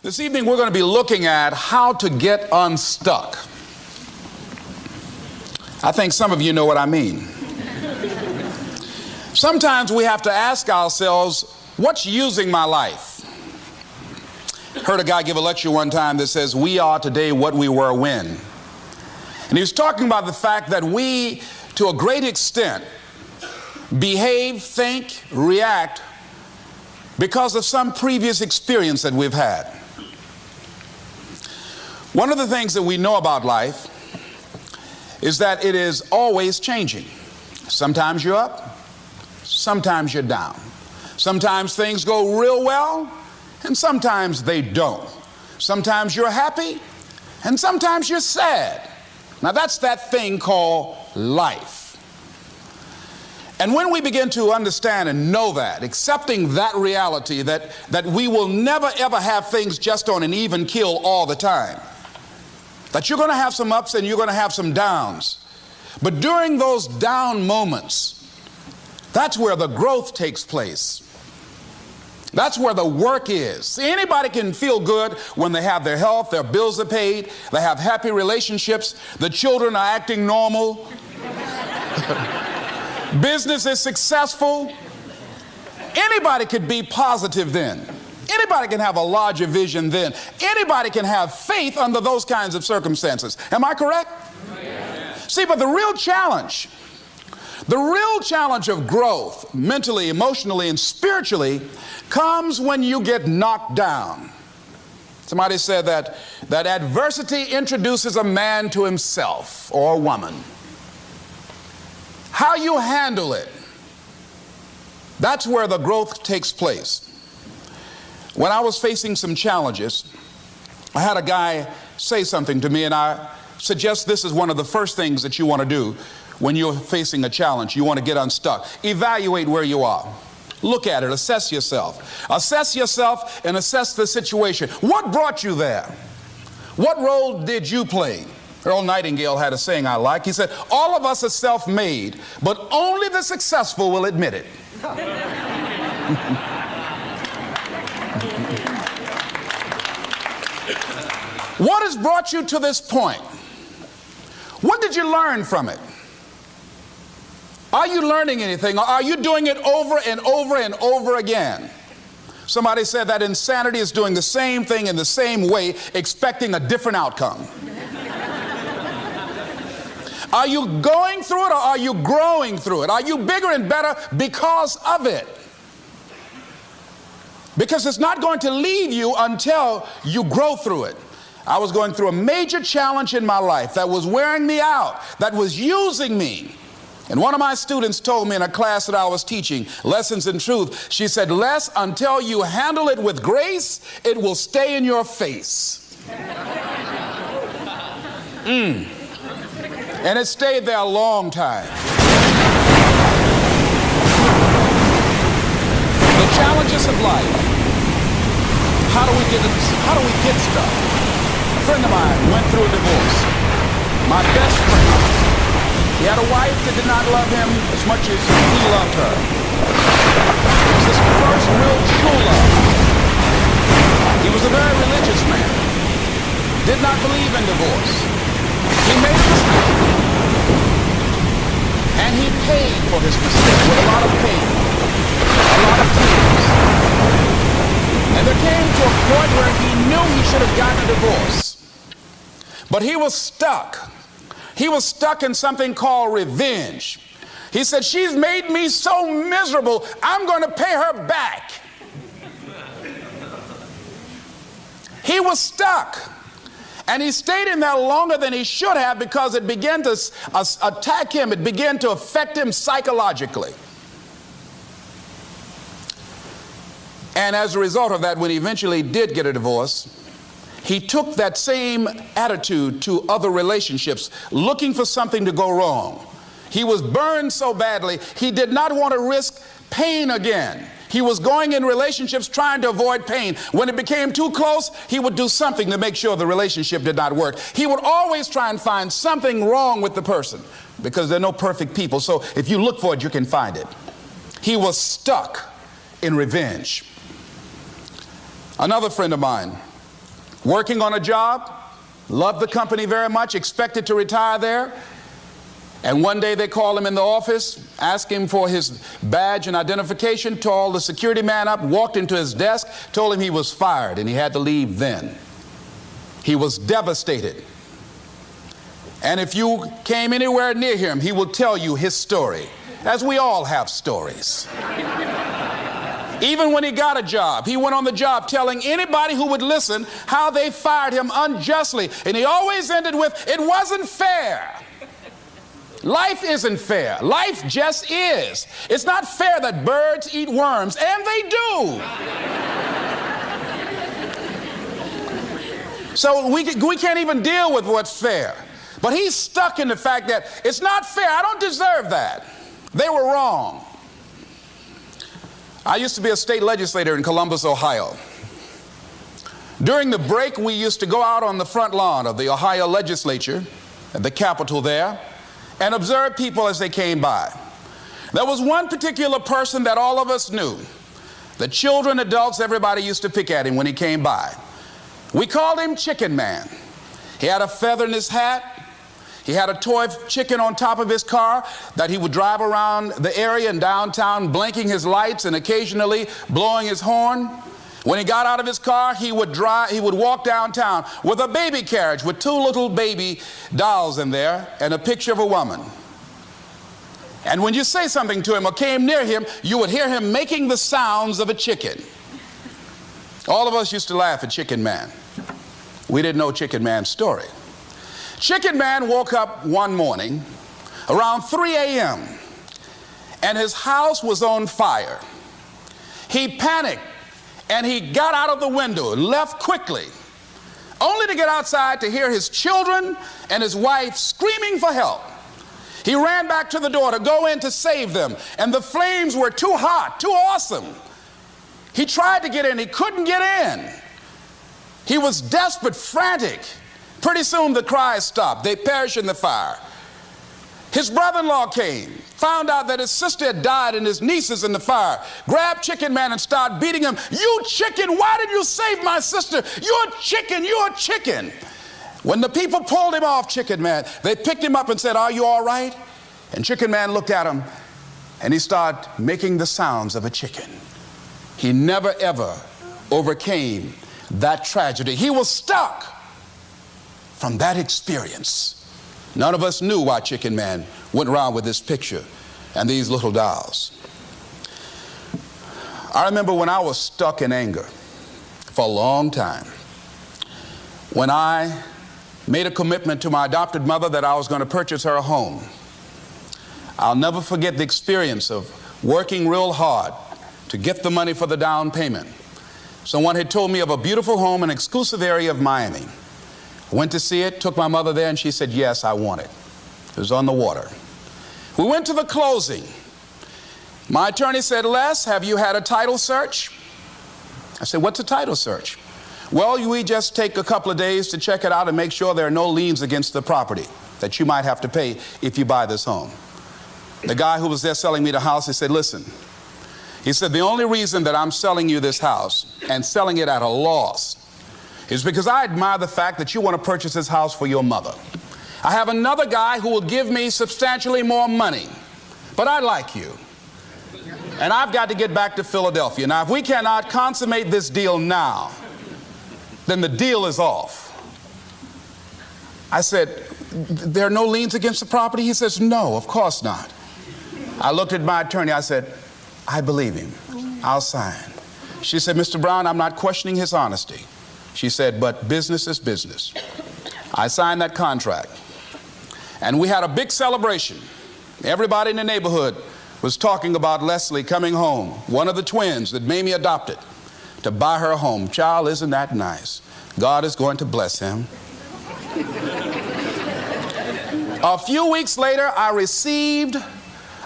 This evening we're going to be looking at how to get unstuck. I think some of you know what I mean. Sometimes we have to ask ourselves, what's using my life? Heard a guy give a lecture one time that says, we are today what we were when. And he was talking about the fact that we, to a great extent, behave, think, react because of some previous experience that we've had. One of the things that we know about life is that it is always changing. Sometimes you're up, sometimes you're down. Sometimes things go real well, and sometimes they don't. Sometimes you're happy, and sometimes you're sad. Now that's that thing called life. And when we begin to understand and know that, accepting that reality that we will never ever have things just on an even keel all the time, that you're going to have some ups and you're going to have some downs, but during those down moments, that's where the growth takes place. That's where the work is. See, anybody can feel good when they have their health, their bills are paid, they have happy relationships, the children are acting normal, business is successful. Anybody could be positive then. Anybody can have a larger vision then. Anybody can have faith under those kinds of circumstances. Am I correct? Yes. See, but the real challenge of growth, mentally, emotionally, and spiritually, comes when you get knocked down. Somebody said that adversity introduces a man to himself or a woman. How you handle it, that's where the growth takes place. When I was facing some challenges, I had a guy say something to me, and I suggest this is one of the first things that you want to do when you're facing a challenge. You want to get unstuck. Evaluate where you are. Look at it. Assess yourself. Assess yourself and assess the situation. What brought you there? What role did you play? Earl Nightingale had a saying I like. He said, all of us are self-made, but only the successful will admit it. What has brought you to this point? What did you learn from it? Are you learning anything, or are you doing it over and over and over again? Somebody said that insanity is doing the same thing in the same way, expecting a different outcome. Are you going through it, or are you growing through it? Are you bigger and better because of it? Because it's not going to leave you until you grow through it. I was going through a major challenge in my life that was wearing me out, that was using me. And one of my students told me in a class that I was teaching, Lessons in Truth, she said, Les, until you handle it with grace, it will stay in your face. And it stayed there a long time. The challenges of life. How do we get stuck? A friend of mine went through a divorce. My best friend. He had a wife that did not love him as much as he loved her. It was his first real true love. He was a very religious man. Did not believe in divorce. He made a mistake. And he paid for his mistake with a lot of pain, a lot of tears. And there came to a point where he knew he should have gotten a divorce. But he was stuck. He was stuck in something called revenge. He said, she's made me so miserable, I'm going to pay her back. He was stuck. And he stayed in there longer than he should have because it began to attack him. It began to affect him psychologically. And as a result of that, when he eventually did get a divorce, he took that same attitude to other relationships, looking for something to go wrong. He was burned so badly, he did not want to risk pain again. He was going in relationships trying to avoid pain. When it became too close, he would do something to make sure the relationship did not work. He would always try and find something wrong with the person, because there are no perfect people. So if you look for it, you can find it. He was stuck in revenge. Another friend of mine working on a job, loved the company very much, expected to retire there. And one day they called him in the office, asked him for his badge and identification, called the security man up, walked into his desk, told him he was fired and he had to leave then. He was devastated. And if you came anywhere near him, he will tell you his story, as we all have stories. Even when he got a job, he went on the job telling anybody who would listen how they fired him unjustly. And he always ended with, "It wasn't fair." Life isn't fair. Life just is. It's not fair that birds eat worms, and they do. So we can't even deal with what's fair. But he's stuck in the fact that it's not fair. I don't deserve that. They were wrong. I used to be a state legislator in Columbus, Ohio. During the break, we used to go out on the front lawn of the Ohio legislature, at the Capitol there, and observe people as they came by. There was one particular person that all of us knew. The children, adults, everybody used to pick at him when he came by. We called him Chicken Man. He had a feather in his hat. He had a toy chicken on top of his car that he would drive around the area in downtown, blinking his lights and occasionally blowing his horn. When he got out of his car, he would walk downtown with a baby carriage with two little baby dolls in there and a picture of a woman. And when you say something to him or came near him, you would hear him making the sounds of a chicken. All of us used to laugh at Chicken Man. We didn't know Chicken Man's story. Chicken Man woke up one morning around 3 a.m. and his house was on fire. He panicked and he got out of the window and left quickly, only to get outside to hear his children and his wife screaming for help. He ran back to the door to go in to save them, and the flames were too hot, too awesome. He tried to get in, he couldn't get in. He was desperate, frantic. Pretty soon the cries stopped. They perished in the fire. His brother-in-law came, found out that his sister had died and his nieces in the fire, grabbed Chicken Man and started beating him. "You chicken, why did you save my sister? You're a chicken, you're a chicken." When the people pulled him off Chicken Man, they picked him up and said, "Are you all right?" And Chicken Man looked at him and he started making the sounds of a chicken. He never ever overcame that tragedy. He was stuck from that experience. None of us knew why Chicken Man went around with this picture and these little dolls. I remember when I was stuck in anger for a long time, when I made a commitment to my adopted mother that I was going to purchase her a home. I'll never forget the experience of working real hard to get the money for the down payment. Someone had told me of a beautiful home in an exclusive area of Miami. I went to see it, took my mother there, and she said, "Yes, I want it." It was on the water. We went to the closing. My attorney said, "Les, have you had a title search?" I said, "What's a title search?" "Well, we just take a couple of days to check it out and make sure there are no liens against the property that you might have to pay if you buy this home." The guy who was there selling me the house, he said, "Listen," he said, "the only reason that I'm selling you this house and selling it at a loss is because I admire the fact that you want to purchase this house for your mother. I have another guy who will give me substantially more money, but I like you. And I've got to get back to Philadelphia. Now, if we cannot consummate this deal now, then the deal is off." I said, "There are no liens against the property?" He says, "No, of course not." I looked at my attorney. I said, "I believe him. I'll sign." She said, "Mr. Brown, I'm not questioning his honesty." She said, "But business is business." I signed that contract. And we had a big celebration. Everybody in the neighborhood was talking about Leslie coming home, one of the twins that Mamie adopted, to buy her a home. Child, isn't that nice? God is going to bless him. A few weeks later, I received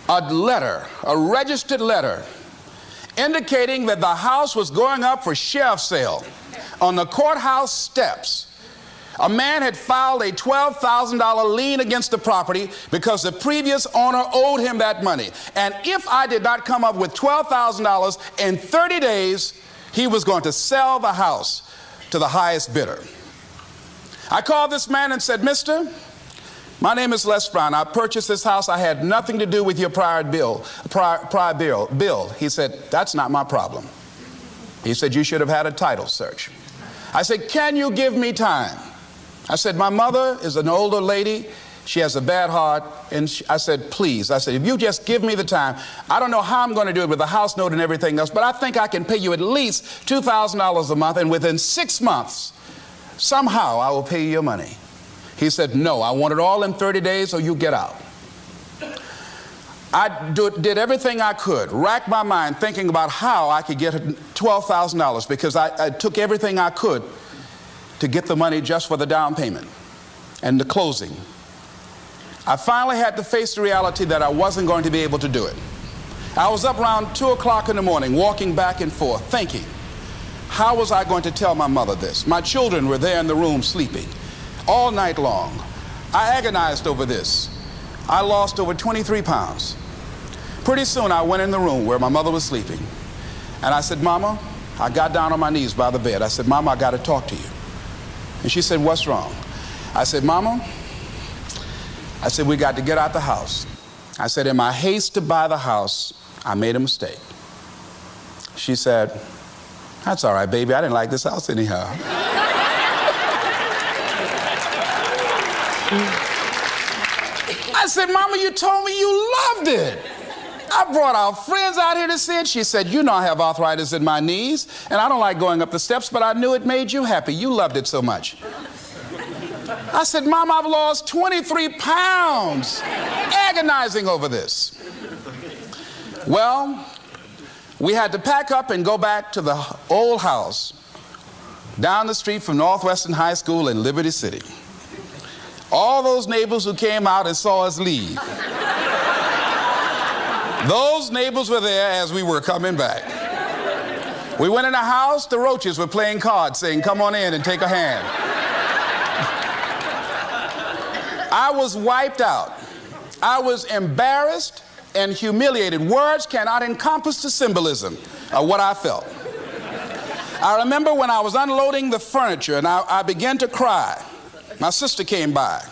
a letter, a registered letter, indicating that the house was going up for sheriff's sale on the courthouse steps. A man had filed a $12,000 lien against the property because the previous owner owed him that money. And if I did not come up with $12,000 in 30 days, he was going to sell the house to the highest bidder. I called this man and said, "Mister, my name is Les Brown. I purchased this house. I had nothing to do with your prior bill. He said, "That's not my problem." He said, "You should have had a title search." I said, "Can you give me time?" I said, "My mother is an older lady. She has a bad heart." And I said, "Please," I said, "if you just give me the time, I don't know how I'm going to do it with the house note and everything else, but I think I can pay you at least $2,000 a month, and within 6 months, somehow I will pay you your money." He said, "No, I want it all in 30 days or you get out." I did everything I could, racked my mind thinking about how I could get $12,000 because I took everything I could to get the money just for the down payment and the closing. I finally had to face the reality that I wasn't going to be able to do it. I was up around 2 o'clock in the morning walking back and forth thinking, how was I going to tell my mother this? My children were there in the room sleeping all night long. I agonized over this. I lost over 23 pounds. Pretty soon I went in the room where my mother was sleeping and I said, "Mama," I got down on my knees by the bed. I said, "Mama, I got to talk to you." And she said, "What's wrong?" I said, "Mama," I said, "we got to get out the house." I said, "In my haste to buy the house, I made a mistake." She said, "That's all right, baby. I didn't like this house anyhow." I said, "Mama, you told me you loved it. I brought our friends out here to see it." She said, "You know I have arthritis in my knees, and I don't like going up the steps, but I knew it made you happy. You loved it so much." I said, "Mom, I've lost 23 pounds agonizing over this." Well, we had to pack up and go back to the old house down the street from Northwestern High School in Liberty City. All those neighbors who came out and saw us leave, those neighbors were there as we were coming back. We went in the house, the roaches were playing cards saying, "Come on in and take a hand." I was wiped out. I was embarrassed and humiliated. Words cannot encompass the symbolism of what I felt. I remember when I was unloading the furniture and I began to cry. My sister came by.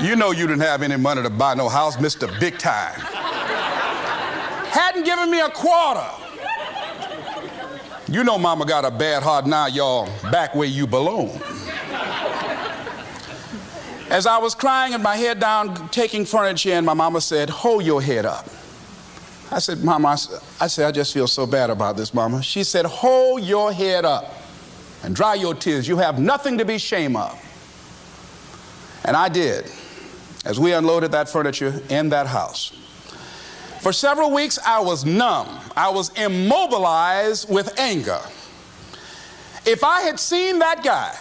"You know you didn't have any money to buy no house, Mr. Big Time. Hadn't given me a quarter. You know Mama got a bad heart, now y'all back where you belong." As I was crying and my head down, taking furniture in, my mama said, "Hold your head up." I said, "Mama," I said, "I just feel so bad about this, Mama." She said, "Hold your head up and dry your tears. You have nothing to be ashamed of." And I did, as we unloaded that furniture in that house. For several weeks, I was numb. I was immobilized with anger. If I had seen that guy,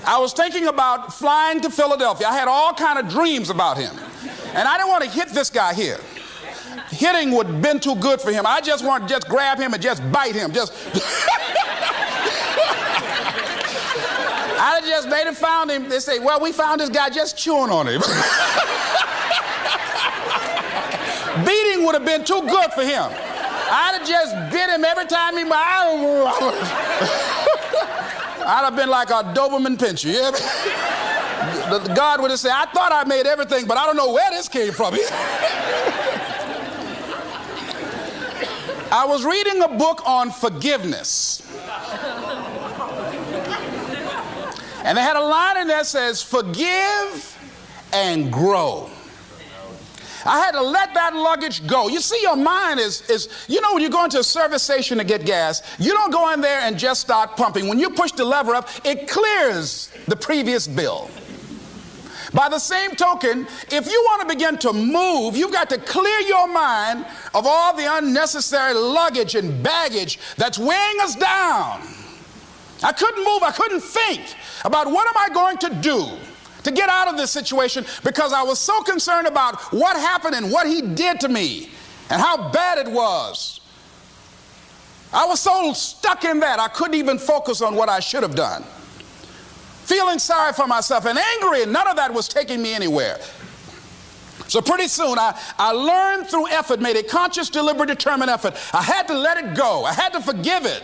I was thinking about flying to Philadelphia. I had all kind of dreams about him. And I didn't want to hit this guy here. Hitting would have been too good for him. I just wanted to just grab him and just bite him. I just made him found him. They say, "Well, we found this guy just chewing on him." Beating would have been too good for him. I'd have just bit him every time he... I'd have been like a Doberman pincher. Yeah? God would have said, "I thought I made everything, but I don't know where this came from." I was reading a book on forgiveness. And they had a line in there that says, "Forgive and grow." I had to let that luggage go. You see, your mind is you know, when you go into a service station to get gas, you don't go in there and just start pumping. When you push the lever up, it clears the previous bill. By the same token, if you want to begin to move, you've got to clear your mind of all the unnecessary luggage and baggage that's weighing us down. I couldn't move. I couldn't think about what am I going to do to get out of this situation, because I was so concerned about what happened and what he did to me and how bad it was. I was so stuck in that I couldn't even focus on what I should have done. Feeling sorry for myself and angry, and none of that was taking me anywhere. So pretty soon I learned through effort, made a conscious, deliberate, determined effort. I had to let it go. I had to forgive it.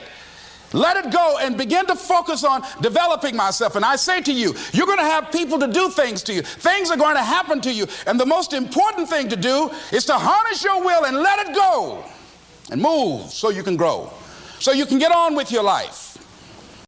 Let it go and begin to focus on developing myself. And I say to you, you're going to have people to do things to you. Things are going to happen to you. And the most important thing to do is to harness your will and let it go and move so you can grow, so you can get on with your life.